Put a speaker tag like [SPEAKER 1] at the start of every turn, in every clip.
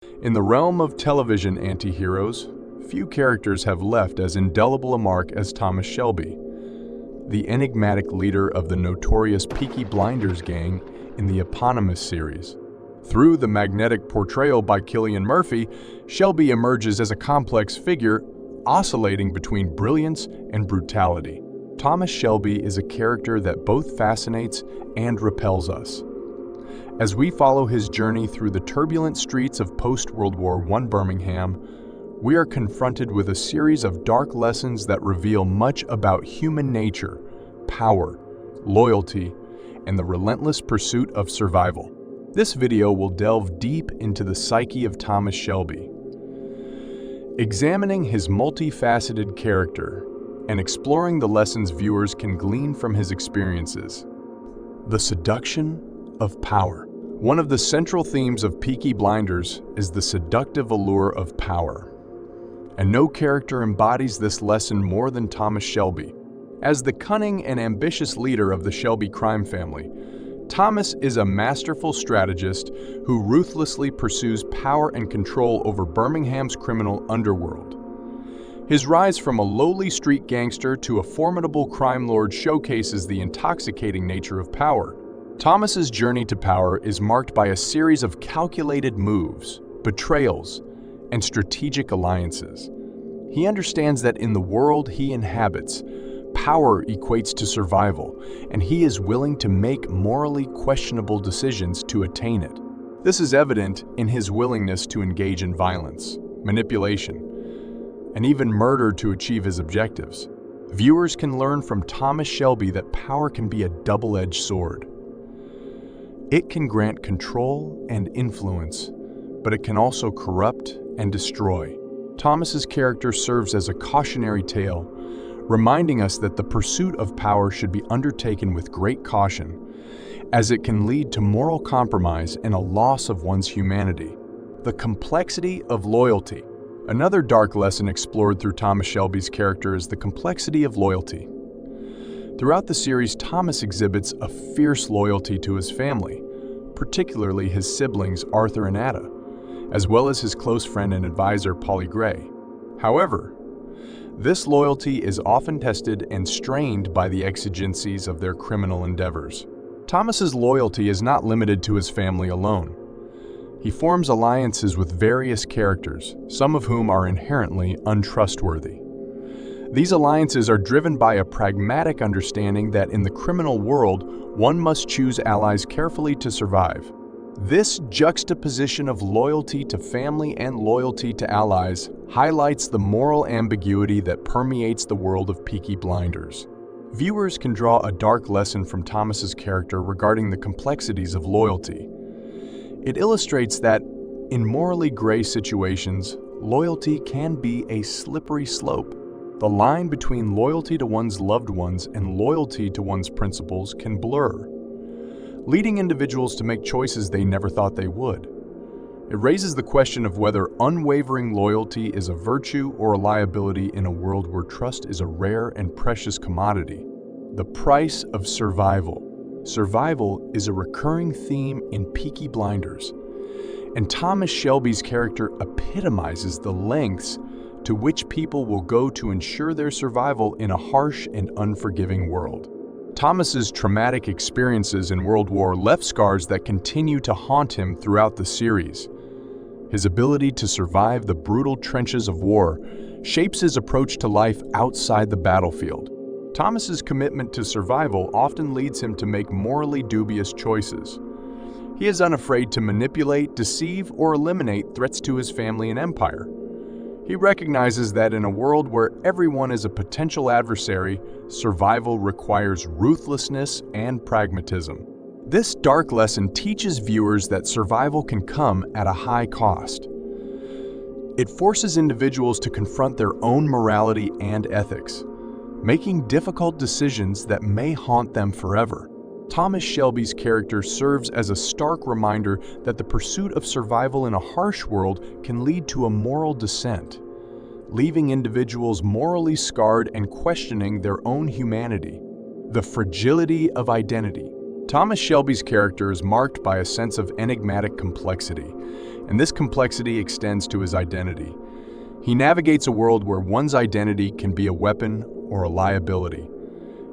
[SPEAKER 1] In the realm of television anti-heroes, few characters have left as indelible a mark as Thomas Shelby, the enigmatic leader of the notorious Peaky Blinders gang in the eponymous series. Through the magnetic portrayal by Cillian Murphy, Shelby emerges as a complex figure, oscillating between brilliance and brutality. Thomas Shelby is a character that both fascinates and repels us. As we follow his journey through the turbulent streets of post-World War I Birmingham, we are confronted with a series of dark lessons that reveal much about human nature, power, loyalty, and the relentless pursuit of survival. This video will delve deep into the psyche of Thomas Shelby, examining his multifaceted character and exploring the lessons viewers can glean from his experiences. The Seduction of Power. One of the central themes of Peaky Blinders is the seductive allure of power. And no character embodies this lesson more than Thomas Shelby. As the cunning and ambitious leader of the Shelby crime family, Thomas is a masterful strategist who ruthlessly pursues power and control over Birmingham's criminal underworld. His rise from a lowly street gangster to a formidable crime lord showcases the intoxicating nature of power. Thomas's journey to power is marked by a series of calculated moves, betrayals, and strategic alliances. He understands that in the world he inhabits, power equates to survival, and he is willing to make morally questionable decisions to attain it. This is evident in his willingness to engage in violence, manipulation, and even murder to achieve his objectives. Viewers can learn from Thomas Shelby that power can be a double-edged sword. It can grant control and influence, but it can also corrupt and destroy. Thomas's character serves as a cautionary tale, reminding us that the pursuit of power should be undertaken with great caution, as it can lead to moral compromise and a loss of one's humanity. The complexity of loyalty. Another dark lesson explored through Thomas Shelby's character is the complexity of loyalty. Throughout the series, Thomas exhibits a fierce loyalty to his family, particularly his siblings Arthur and Ada, as well as his close friend and advisor Polly Gray. However, this loyalty is often tested and strained by the exigencies of their criminal endeavors. Thomas's loyalty is not limited to his family alone. He forms alliances with various characters, some of whom are inherently untrustworthy. These alliances are driven by a pragmatic understanding that in the criminal world, one must choose allies carefully to survive. This juxtaposition of loyalty to family and loyalty to allies highlights the moral ambiguity that permeates the world of Peaky Blinders. Viewers can draw a dark lesson from Thomas's character regarding the complexities of loyalty. It illustrates that, in morally gray situations, loyalty can be a slippery slope. The line between loyalty to one's loved ones and loyalty to one's principles can blur, leading individuals to make choices they never thought they would. It raises the question of whether unwavering loyalty is a virtue or a liability in a world where trust is a rare and precious commodity. The price of survival. Survival is a recurring theme in Peaky Blinders, and Thomas Shelby's character epitomizes the lengths to which people will go to ensure their survival in a harsh and unforgiving world. Thomas's traumatic experiences in World War left scars that continue to haunt him throughout the series. His ability to survive the brutal trenches of war shapes his approach to life outside the battlefield. Thomas's commitment to survival often leads him to make morally dubious choices. He is unafraid to manipulate, deceive, or eliminate threats to his family and empire. He recognizes that in a world where everyone is a potential adversary, survival requires ruthlessness and pragmatism. This dark lesson teaches viewers that survival can come at a high cost. It forces individuals to confront their own morality and ethics, making difficult decisions that may haunt them forever. Thomas Shelby's character serves as a stark reminder that the pursuit of survival in a harsh world can lead to a moral descent, leaving individuals morally scarred and questioning their own humanity. The fragility of identity. Thomas Shelby's character is marked by a sense of enigmatic complexity, and this complexity extends to his identity. He navigates a world where one's identity can be a weapon or a liability,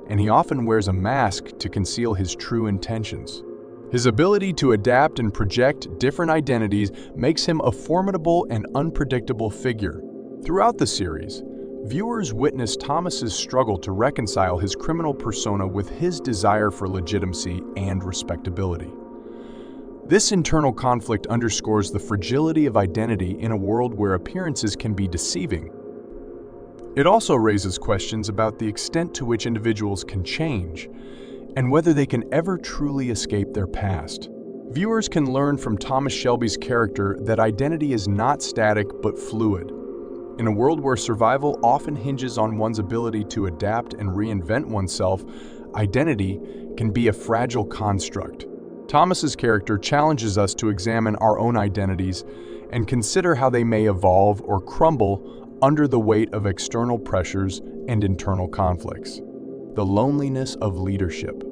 [SPEAKER 1] and he often wears a mask to conceal his true intentions. His ability to adapt and project different identities makes him a formidable and unpredictable figure. Throughout the series, viewers witness Thomas's struggle to reconcile his criminal persona with his desire for legitimacy and respectability. This internal conflict underscores the fragility of identity in a world where appearances can be deceiving. It also raises questions about the extent to which individuals can change and whether they can ever truly escape their past. Viewers can learn from Thomas Shelby's character that identity is not static but fluid. In a world where survival often hinges on one's ability to adapt and reinvent oneself, identity can be a fragile construct. Thomas's character challenges us to examine our own identities and consider how they may evolve or crumble under the weight of external pressures and internal conflicts. The loneliness of leadership.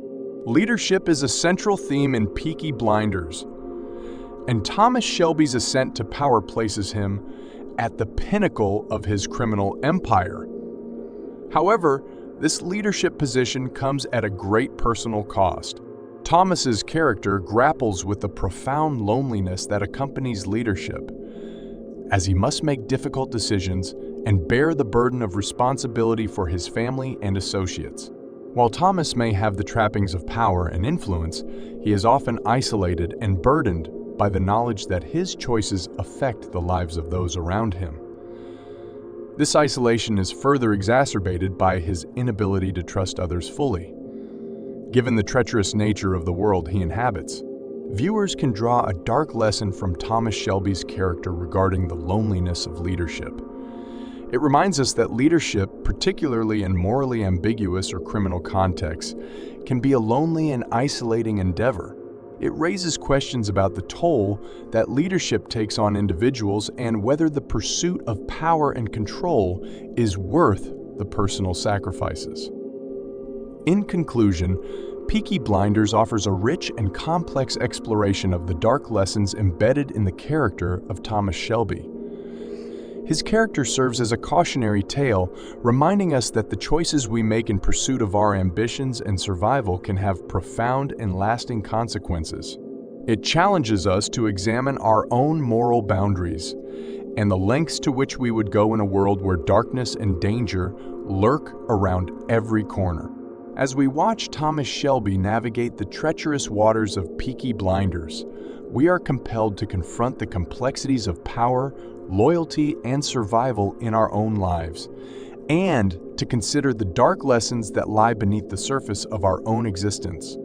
[SPEAKER 1] Leadership is a central theme in Peaky Blinders, and Thomas Shelby's ascent to power places him at the pinnacle of his criminal empire. However, this leadership position comes at a great personal cost. Thomas's character grapples with the profound loneliness that accompanies leadership, as he must make difficult decisions and bear the burden of responsibility for his family and associates. While Thomas may have the trappings of power and influence, he is often isolated and burdened by the knowledge that his choices affect the lives of those around him. This isolation is further exacerbated by his inability to trust others fully. Given the treacherous nature of the world he inhabits, viewers can draw a dark lesson from Thomas Shelby's character regarding the loneliness of leadership. It reminds us that leadership, particularly in morally ambiguous or criminal contexts, can be a lonely and isolating endeavor. It raises questions about the toll that leadership takes on individuals and whether the pursuit of power and control is worth the personal sacrifices. In conclusion, Peaky Blinders offers a rich and complex exploration of the dark lessons embedded in the character of Thomas Shelby. His character serves as a cautionary tale, reminding us that the choices we make in pursuit of our ambitions and survival can have profound and lasting consequences. It challenges us to examine our own moral boundaries and the lengths to which we would go in a world where darkness and danger lurk around every corner. As we watch Thomas Shelby navigate the treacherous waters of Peaky Blinders, we are compelled to confront the complexities of power, loyalty, and survival in our own lives, and to consider the dark lessons that lie beneath the surface of our own existence.